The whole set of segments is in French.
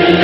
Des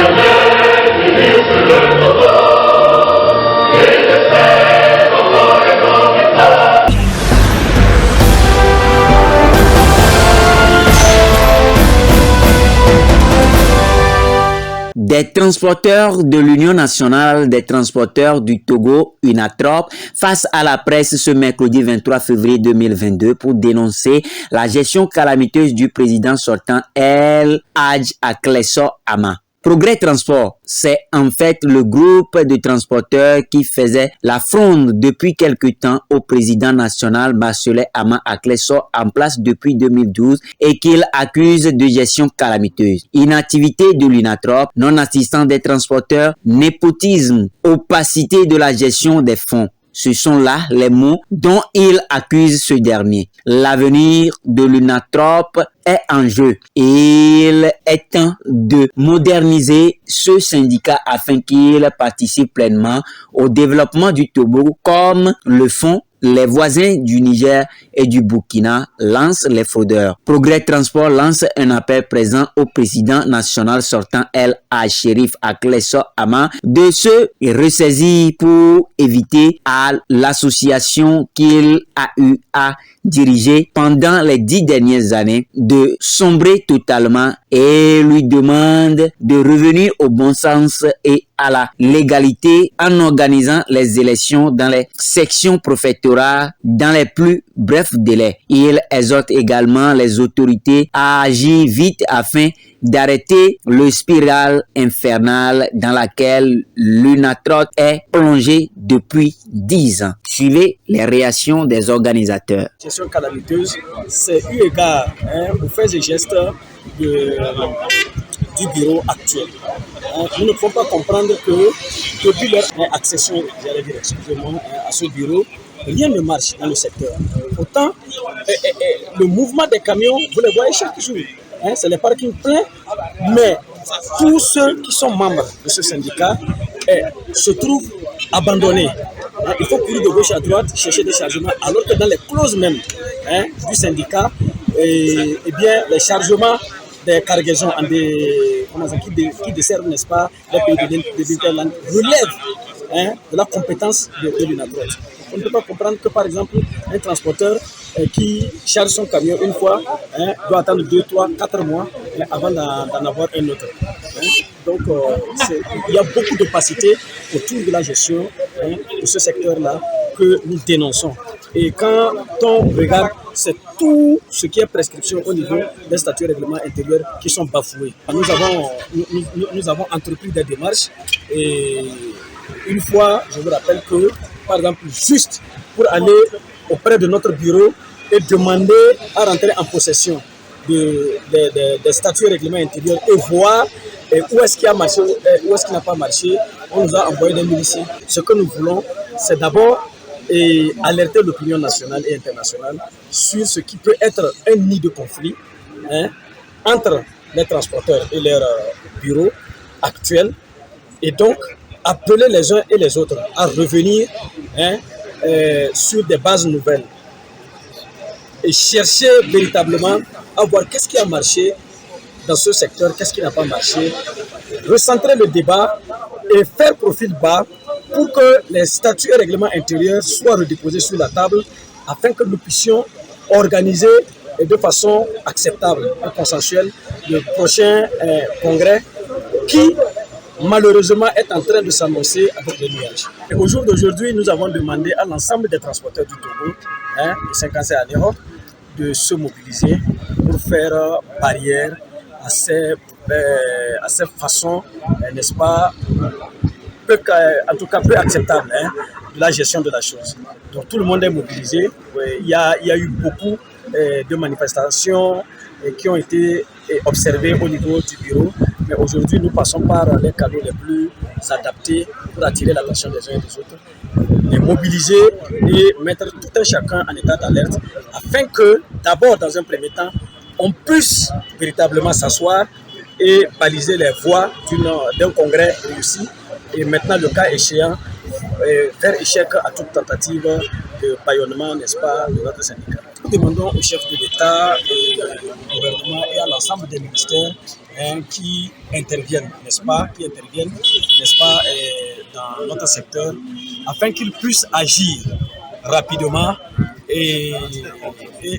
transporteurs de l'Union nationale des transporteurs du Togo, UNATROP, face à la presse ce mercredi 23 février 2022 pour dénoncer la gestion calamiteuse du président sortant El Hadj Aklesso Ama. Progrès Transport, c'est en fait le groupe de transporteurs qui faisait la fronde depuis quelque temps au président national Bachelet Ama Aklesso en place depuis 2012 et qu'il accuse de gestion calamiteuse. Inactivité de l'UNATROP, non-assistance des transporteurs, népotisme, opacité de la gestion des fonds. Ce sont là les mots dont il accuse ce dernier. L'avenir de l'UNATROP est en jeu. Il est temps de moderniser ce syndicat afin qu'il participe pleinement au développement du Togo comme le font les voisins du Niger et du Burkina, lancent les fraudeurs. Progrès Transport lance un appel présent au président national sortant El Hadj Cherif Aklesso Ama de se ressaisir pour éviter à l'association qu'il a eu à diriger pendant les 10 dernières années de sombrer totalement et lui demande de revenir au bon sens et à la légalité en organisant les élections dans les sections préfectorales dans les plus brefs délais. Il exhorte également les autorités à agir vite afin d'arrêter le spirale infernale dans laquelle l'UNATROP est plongé depuis 10 ans. Suivez les réactions des organisateurs. Gestion calamiteuse, c'est eu égard aux faits et gestes du bureau actuel. Nous ne pouvons pas comprendre que depuis leur accession à ce bureau, rien ne marche dans le secteur. Pourtant, le mouvement des camions, vous le voyez chaque jour. C'est les parkings pleins, mais tous ceux qui sont membres de ce syndicat se trouvent abandonnés. Il faut courir de gauche à droite, chercher des chargements, alors que dans les clauses même du syndicat, bien, les chargements des cargaisons qui desservent, n'est-ce pas, les pays de l'Interland relèvent de la compétence de l'UNATROP. On ne peut pas comprendre que, par exemple, un transporteur qui charge son camion une fois doit attendre 2, 3, 4 mois avant d'en avoir un autre. Donc, il y a beaucoup d'opacité autour de la gestion de ce secteur-là que nous dénonçons. Et quand on regarde, c'est tout ce qui est prescription au niveau des statuts règlements intérieurs qui sont bafoués. Nous avons entrepris des démarches et une fois, je vous rappelle que, par exemple, juste pour aller auprès de notre bureau et demander à rentrer en possession des statuts règlements intérieurs et voir où est-ce qu'il a marché, où est-ce qu'il n'a pas marché, on nous a envoyé des miliciens. Ce que nous voulons, c'est d'abord alerter l'opinion nationale et internationale sur ce qui peut être un nid de conflit entre les transporteurs et leurs bureaux actuels et donc appeler les uns et les autres à revenir sur des bases nouvelles et chercher véritablement à voir qu'est-ce qui a marché dans ce secteur, qu'est-ce qui n'a pas marché, recentrer le débat et faire profil bas pour que les statuts et règlements intérieurs soient redéposés sur la table afin que nous puissions organiser de façon acceptable et consensuelle le prochain congrès qui malheureusement est en train de s'annoncer avec des nuages. Et au jour d'aujourd'hui, nous avons demandé à l'ensemble des transporteurs du Togo, de 50 à l'Europe, de se mobiliser pour faire barrière à ces façons, n'est-ce pas, en tout cas peu acceptables de la gestion de la chose. Donc tout le monde est mobilisé. Il y a eu beaucoup de manifestations qui ont été observées au niveau du bureau. Mais aujourd'hui, nous passons par les canaux les plus adaptés pour attirer l'attention des uns et des autres, les mobiliser et mettre tout un chacun en état d'alerte afin que, d'abord, dans un premier temps, on puisse véritablement s'asseoir et baliser les voies d'un congrès réussi et maintenant, le cas échéant, faire échec à toute tentative de bâillonnement, n'est-ce pas, de notre syndicat. Nous demandons au chef de l'État et au gouvernement et à l'ensemble des ministères qui interviennent, n'est-ce pas, dans notre secteur, afin qu'ils puissent agir rapidement et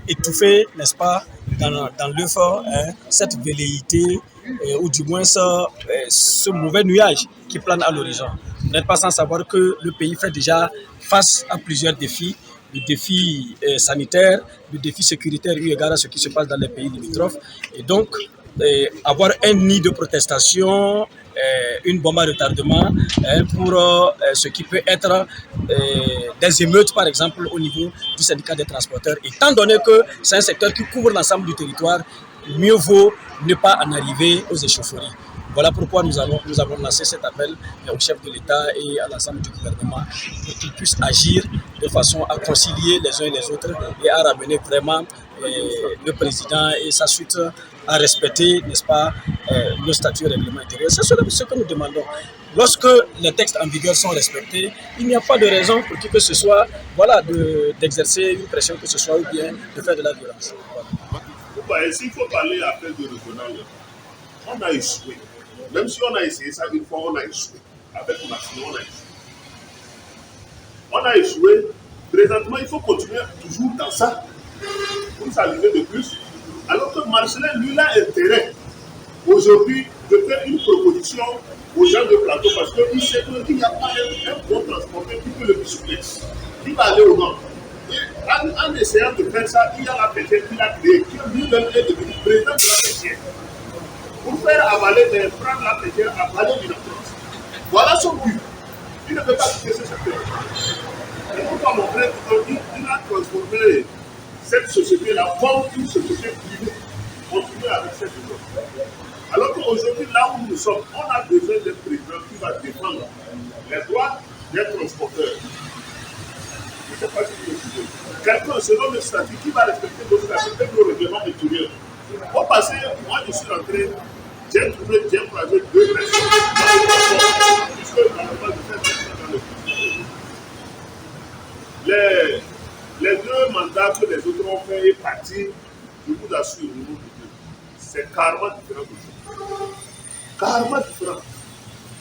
étouffer, n'est-ce pas, dans l'effort, cette velléité ou du moins ce mauvais nuage qui plane à l'horizon. Vous n'êtes pas sans savoir que le pays fait déjà face à plusieurs défis, le défi sanitaire, le défi sécuritaire eu égard à ce qui se passe dans les pays limitrophes. Et donc, avoir un nid de protestation, une bombe à retardement pour ce qui peut être des émeutes, par exemple, au niveau du syndicat des transporteurs. Étant donné que c'est un secteur qui couvre l'ensemble du territoire, mieux vaut ne pas en arriver aux échauffourées. Voilà pourquoi nous avons lancé cet appel au chef de l'État et à l'ensemble du gouvernement pour qu'ils puissent agir de façon à concilier les uns et les autres et à ramener vraiment le président et sa suite à respecter, n'est-ce pas, le statut règlement intérieur. C'est ce que nous demandons. Lorsque les textes en vigueur sont respectés, il n'y a pas de raison pour qui que ce soit, voilà, d'exercer une pression que ce soit ou bien de faire de la violence. Voilà. S'il faut parler après de régional, on a échoué. Même si on a essayé ça une fois, on a échoué. Avec Massimo, on a échoué. On a échoué. Présentement, il faut continuer toujours dans ça pour s'arriver de plus. Alors que Marcelin, lui, a intérêt aujourd'hui de faire une proposition aux gens de plateau parce qu'il sait qu'il n'y a pas un bon transporteur qui peut le discuter. Il va aller au nord. Et en essayant de faire ça, il y a la PTL qu'il a créée, qui lui-même est devenu président de la PTL. Pour faire avaler, prendre la PTL, avaler une France. Voilà son but. Il ne peut pas quitter ce secteur. Et pourquoi montrer qu'il a transformé cette société-là comme une société privée. Continuer avec cette société. Alors qu'aujourd'hui, là où nous sommes, on a besoin d'un président qui va défendre les droits des transporteurs. Je ne sais pas si vous le suivez. Quelqu'un, selon le statut, qui va respecter nos statuts et nos règlements intérieurs. Au passé, moi je suis rentré, j'ai trouvé, j'ai croisé deux personnes dans le transport, puisque normalement je fais dans le les deux mandats que les autres ont fait et partir, je vous assure, au niveau de Dieu, c'est carrément différent de ça. Carrément différent.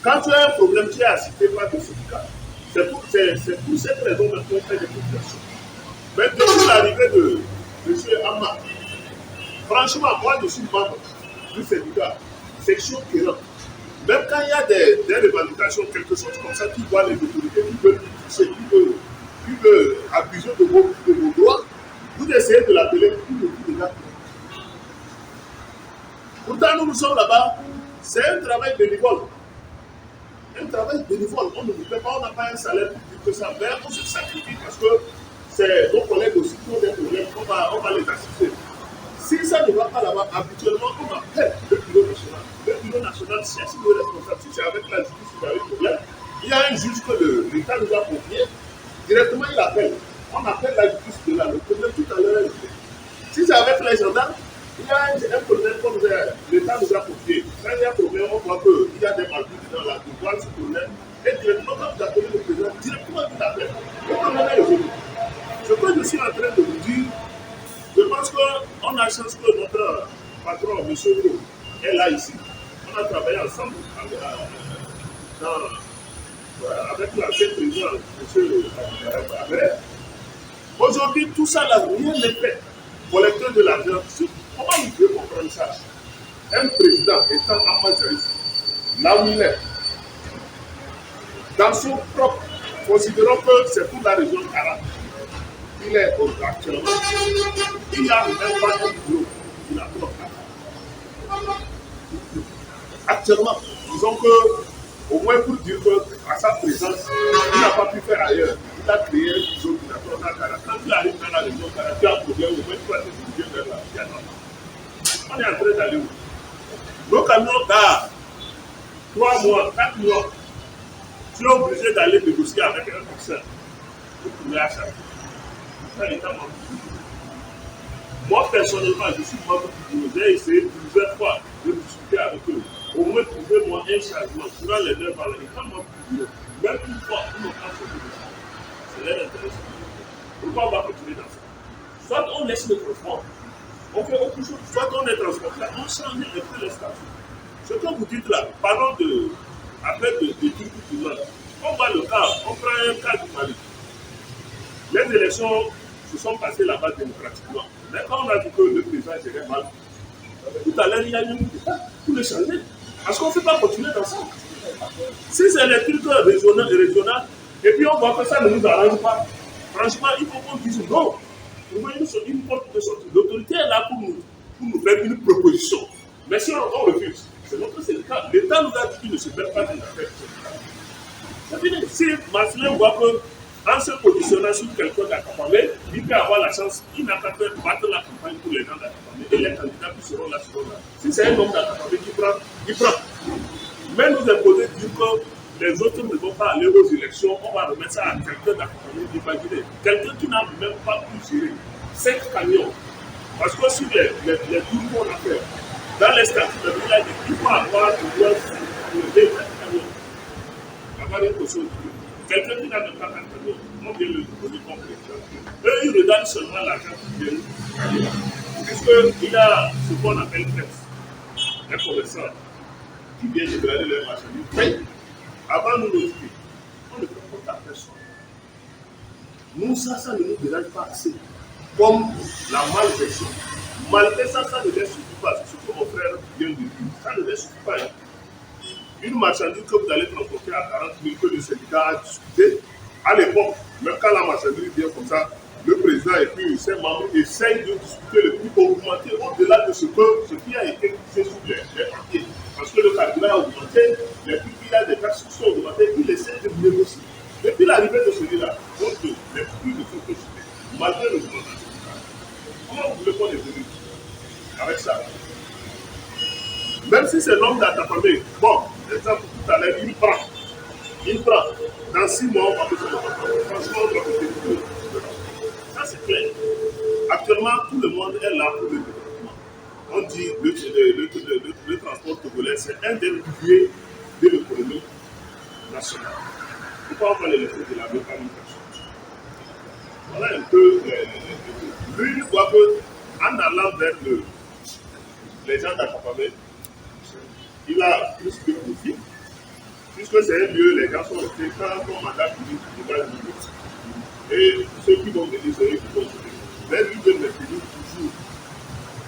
Quand tu as un problème, tu es assisté par des syndicats. C'est pour cette raison qu'on fait des populations. Mais depuis l'arrivée de M. Amma, franchement, moi je suis membre du syndicat, section Kéran. Même quand il y a des revendications, quelque chose comme ça, tu vois les autorités qui veulent pousser, qui veut abuser de vos droits, vous essayez de l'appeler pour le coup de la. Pourtant, nous sommes là-bas, c'est un travail bénévole. Un travail bénévole, on ne nous paie pas, on n'a pas un salaire plus que ça, mais on se sacrifie parce que c'est nos collègues aussi qui ont des problèmes, on va les assister. Si ça ne va pas là-bas, habituellement, on appelle le bureau national. Le bureau national cherche le responsable. Si c'est avec la justice qui a un problème, il y a un juge que l'État nous a confié. Directement, il appelle. On appelle la justice de là. Le problème tout à l'heure, si c'est avec les gendarmes, il y a un problème comme l'État nous a confié. Quand il y a un problème, on voit qu'il y a des malbus dans la voir ce problème. Et directement, quand vous appelez le président, directement, il appelle. Le problème est résolu. Ce que je suis en train de vous dire, je pense qu'on a chance que notre patron, M. Gros, est là ici. On a travaillé ensemble avec l'ancien président, M. Abrel. Aujourd'hui, tout ça, là, rien n'est fait. Collecteur de l'argent, comment vous pouvez comprendre ça? Un président étant en majorité, là où il est, dans son propre, considérons que c'est pour la région arabe. Il est actuellement. Il n'y a même pas un bureau. Il a trop actuellement, disons que, au moins pour dire qu'à sa présence, il n'a pas pu faire ailleurs. Il a créé un bureau qui n'a pas dans Cara. Quand il arrive dans la région Cara, il y a un problème, au moins il doit se diriger vers la Diana. On est en train d'aller où? Nos camions d'art, 3 mois, 4 mois, tu es obligé d'aller négocier avec un personne pour trouver à chaque. Moi, personnellement, je suis membre du bureau. J'ai essayé plusieurs fois de discuter avec eux. Au moins, trouvez-moi un changement durant les 9 ans. Quand membre du bureau, même une fois, ils n'ont pas fait de ça. C'est leur intérêt. Pourquoi on va continuer dans ça? Soit on laisse le transport, on fait autre chose. Soit on est transporteur, on change un peu le statut. Ce que vous dites là, parlons après de trucs qui demandent. On va le cas, on prend un cas du Mali. Les élections se sont passées là-bas démocratiquement. Mais quand on a vu que le président gérait mal, tout à l'heure, il y a eu tout le changer. Parce qu'on ne peut pas continuer dans ça. Si c'est les trucs régionaux, et puis on voit que ça ne nous arrange pas, franchement, il faut qu'on dise non. Vous voyez, une porte de sortie. L'autorité est là pour nous faire une proposition. Mais si on refuse, c'est notre c'est le cas. L'État nous a dit qu'il ne se met pas dans l'affaire. C'est fini. Si Marcelin voit qu'en se positionnant sur quelqu'un d'Akapamé, il peut avoir la chance, il n'a qu'à faire battre la campagne pour les gens d'Akapamé et les candidats qui seront là seront là. Si c'est un homme d'Akapamé qui prend, il prend. Mais nous imposer de dire que les autres ne vont pas aller aux élections, on va remettre ça à quelqu'un d'Akapamé d'imaginer. Quelqu'un qui n'a même pas pu gérer 5 camions. Parce que sur les tours qu'on a fait, dans les statuts de village, il faut avoir au moins 5 camions. Avoir une caution. Quelqu'un qui n'a même pas 4 camions, on vient le donner comme président. Eux, ils regardent seulement l'argent qui vient. Puisqu'il a ce qu'on appelle presse. Un commerçant qui vient de regarder les marchandises, paye. Avant nous notifier, on ne fait pas à personne. Nous, ça ne nous dérange pas assez. Comme la malversation. Malversation, ça ne les suffit pas. C'est ce que mon frère vient de dire. Ça ne les suffit pas. Une marchandise que vous allez transporter à 40 000 que le syndicat a discuté, à l'époque, même quand la marchandise vient comme ça, le président et puis ses membres essayent de discuter le prix augmenté au-delà de ce qui a été fixé sur les papiers. Parce que le carburant a augmenté, les prix qu'il a des taxes sont augmentés, il essaie de négocier. Depuis l'arrivée de celui-là, les prix ne sont que chutés, malgré le gouvernement. Comment vous voulez qu'on évolue avec ça? Même si c'est l'homme d'Akapamé, bon, exemple tout à l'heure, il prend. Dans 6 mois, on va faire ça. Franchement, on va faire ça, c'est clair. Actuellement, tout le monde est là pour le développement. On dit que le transport togolais, c'est un des piliers de l'économie nationale. Pourquoi on va les laisser de la mécanique? Voilà un peu. Lui, il voit qu'en allant vers les gens d'Akapamé, il a plus de profit, puisque c'est un lieu, les gens sont restés quand on mandat public, il va limite. Et ceux qui vont venir, c'est eux qui vont venir. Mais lui veut maintenir toujours.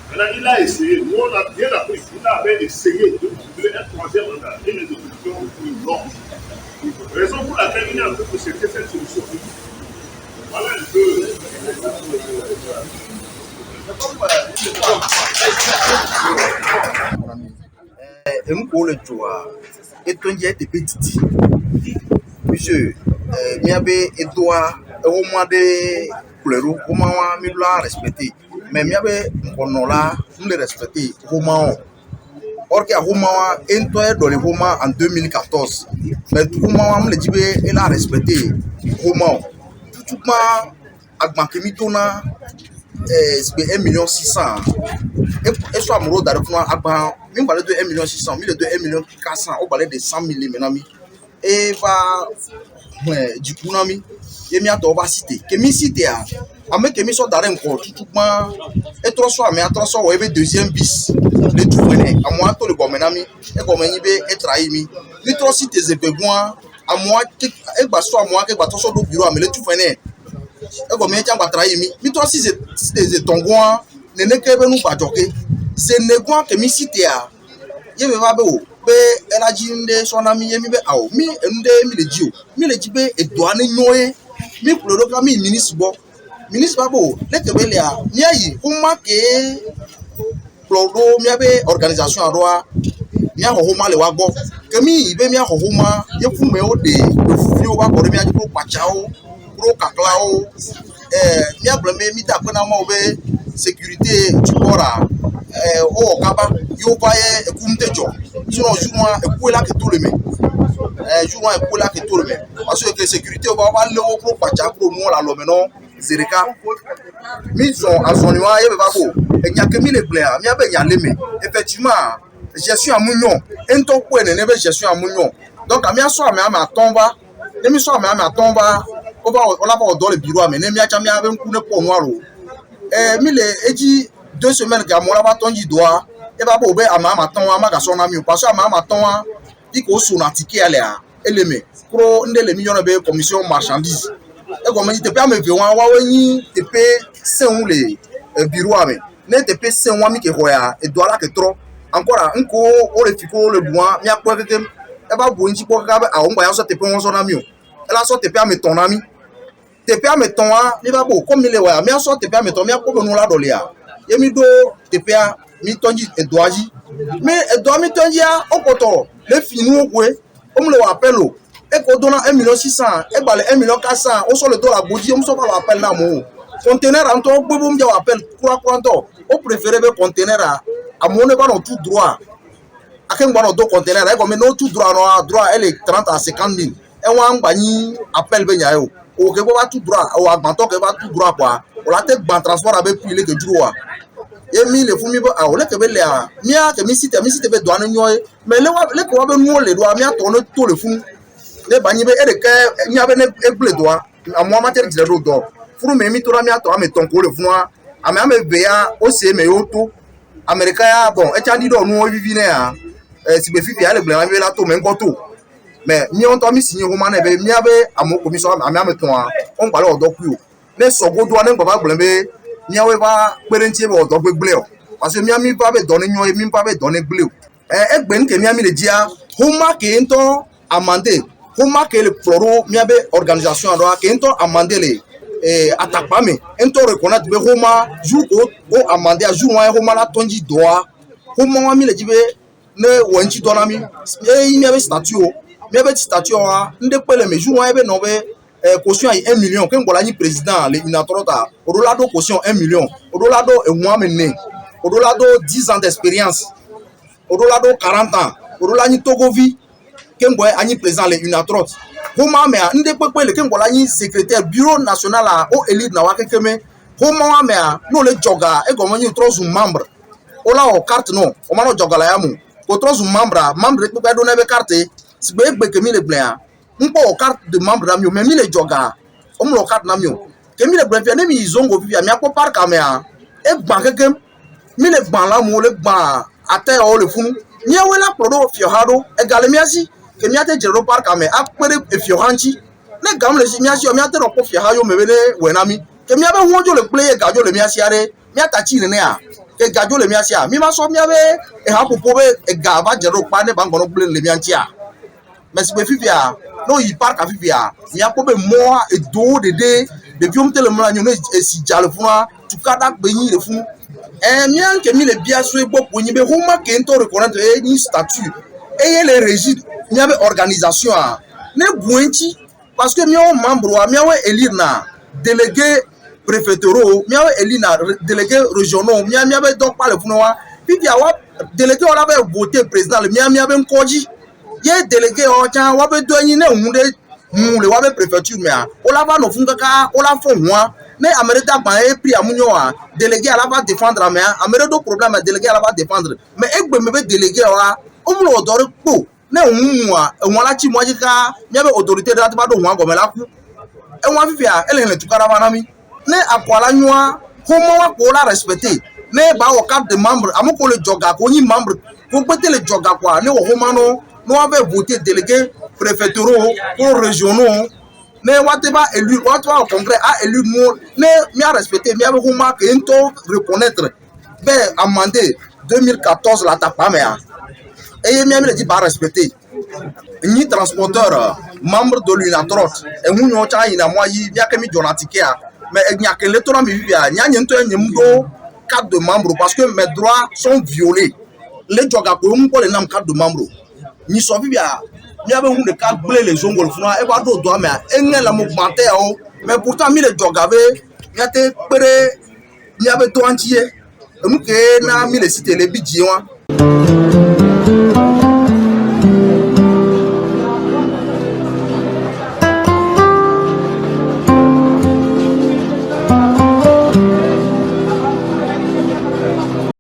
Maintenant, il a essayé, nous on a bien appris, il avait essayé de trouver un 3e mandat et les oppositions ont dit non. Raison pour laquelle il est en train de chercher cette solution. Voilà un peu. Mko le joa etonje te petiti monsieur miabe edoa o mo de couleur o ma mi la respecter mais miabe mkono la le respecter o ma or que o ma ento e do le homa en 2014 mais o ma me le dibe e la respecter o ma tout ma agba kemi tona c'est 1,6 million et soit amoureux d'arrêtement agba mi balé de 1,6 million, mi de 1,4 million, on balé de 100 000 menami et va du coup nami et mi ato va citer que mi citer a ame que mi so d'arrêt encore tout ma et trop soit mais trop soit ouais deuxième bis le tout venait à moi tout le bon menami et comme ni be et trahi mi ni trop citer ze besoin à moi et ba soit moi que ba trop soit do bureau mais le tout venait et comme tiens ba trahi mi trop si c'est tongoa ne ne que be nous ba joker c'est négoin que mi cité a ye me va be o be ela jinde so na mi ye mi be awo mi ende mi le ji be edo ani nyoe mi ploro ka mi ministre ba bo le ke be le a mi ayi o ma ke ploro mi be organisation aroa mi a ho ma le wa go ke mi be mi a ho ma ye fu me o de fi o ba ko mi a pro pachao pro kaklao mi a blame mi ta pe na ma o be sécurité tu bora o kaba yo ba ye ekumtejo sinon jouma ekuela ke tout le me jouma ekuela ke tout le me parce que sécurité ba le o pro pacha pro mo la lo menon zereka mi son azonwa ye ba ko enya ke mi le plaire mi abe nya leme effectivement gestion amunyon ento ko ene be gestion amunyon donc ami aso ami ama tomba emi so ami ama tomba o ba o la ba o do le bureau ami ne mi acha mi abe nku ne po noiro mi le eji 2 semaines que moi là-bas ton doigt e ba bo be ama ton ama ka so na mi parce ama ton di ko so na ticket ale a eleme pro ndele mi yona be commission marchandise e ko me te pe ame ve wa weni te pe se on le bureau ame ne te pe se wa mi ke hoya e do ala ke tro encore nko o le fiko le bois mi akwa ke e ba bo nji ko ka ba o ngba ya so te pe won so na mi o e la so te pe ame ton na mi te pe ame ton a ni ba bo comme le wa mi so te pe ame ton mi akwa no la do le a ye mi do te pe mi tonji e do aji mais e do mi tonji a o ko to le finu o kwe o mo le wa appelo e ko dona 1,600,000 e bale 1,400,000 o so le do la boji o so ba wa appel na mo conteneur en to gbo mo ja appel kwa to o préférer be conteneur a mo ne ba no tout droit a ken gba no do conteneur e ko me no tout droit no droit elle est 30 à 50,000 e wa ngba ni appel be nya yo o ke ba tout droit o agban to ke ba tout droit quoi o la te gban transport abe puis le ke droit e mi le fumi ba o le ke be le a mi a ke mi site be do anu nyoy mais le ko be nu le do mi a to no to le fun le ba ni be e de ke nya be ne e ble do a mo ma tere dire do furu me mi to ra mi a to a me ton ko le fun a ame be ya o se me yo to america ya bon e cha di do nu o vivi ne a si be fifi ale ble ma be la to me nko to mais mi on to mi sinye ho ma na be mi a be amo commission ame ton a on gba le odo ku o ne so go do a ne gba ba ble be mi awe ba perentie be odo gbegble o parce que mi ami ba be do ne nyo mi ba be do ne gble o egbe nke mi ami le dia homa ke nto amande homa ke le floro mi abe organisation ado ke nto amande le atakpa me nto reconnaître be homa jour o amande a jour wa homa la tonji doa homa wa mi le jibe ne wonchi do na mi mi abe statut o mi abe statut wa nde pele me jour wa ebe no be caution 1 million ken gola ni président le inatrota odolado caution 1 million odolado enwa mene odolado 10 ans d'expérience odolado 40 ans odola ni togovi ken boy ani président le inatrot homa me nde pepe le ken gola ni secrétaire bureau national a o élite na wa kekeme homa me no le joga e go moni trozu membre ola o carte no o mano joga la yamu ko trozu membre pepe do na be carte sbe egbe kemi le blan mpo carte de membre na mi o me mi le joga o mo carte na mi o kemi le blan fi na mi zongo fi mi akpo park am ya e gban kekem mi le gban la mo le gban ate o le funu ni awe la prodo fiorado e gale mi asi ke mi ate jero park am akpere e fioranchi ne gam le mi asi o mi ate ro po fiohayo me bele we na mi ke mi abe wonjo le play gajo le mi asi are mi atachi ne a ke gajo le mi asi a mi ma so mi abe e ha popo be e ga ba jero pa ne ba ngono play le mi anchi a mais be fifia no yi park a fifia mi akpo be mo e do de depuis on tele mo la nyo e si jale funa tu kada gbe yin le fun mi an ke mi le bia so e gbo yin be homa ke nto reconnaître ni statut et les régies mi abe organisation a ne buenchi parce que mi o membre a mi awe élire na délégué préfectoraux mi awe élire na délégué régionaux mi abe donc pas le funa wa fifia wa délégué on avait voté président le mi abe nkoji ye délégué o cha wa be do yin ne hunde mu le wa be préfecture me a o la va no fun kaka o la fo wa ne amereta ba e pri amunyo a délégué ala va défendre me amere do problème délégué ala va défendre mais egbe me be délégué wa o mu lo dore po ne hu a won la chi mo jika nya be autorité de la ba do hu agome la ku e won fifia ele le tukara ba na mi ne akwala nwa ko mo wa ko la respecter ne ba o carte de membre amoko le joga ko yin membre ko pete le joga kwa ne o homa no avait voté délégué préfectoraux ou régionaux mais wateba élu wateba au congrès a élu nous mais mi a respecté mi a remarqué que to reconnaître ben amendé 2014 la tapa mais et mi a dit pas respecter ni transporteur membre de l'UNATROT et nous no cha ina moi yi mi a que mi jonatike mais il n'y a que le to na mi vivia nya nto nyemdo carte de membre parce que mes droits sont violés les joga ko mu ko le nam carte de membre ni so bibia mi abe hu de ka gble les jongol funa e ba do do me enge la mo mate o mais pourtant mi le jogabe ya te pere mi abe to antie e mu ke na mi le cité le bidji wa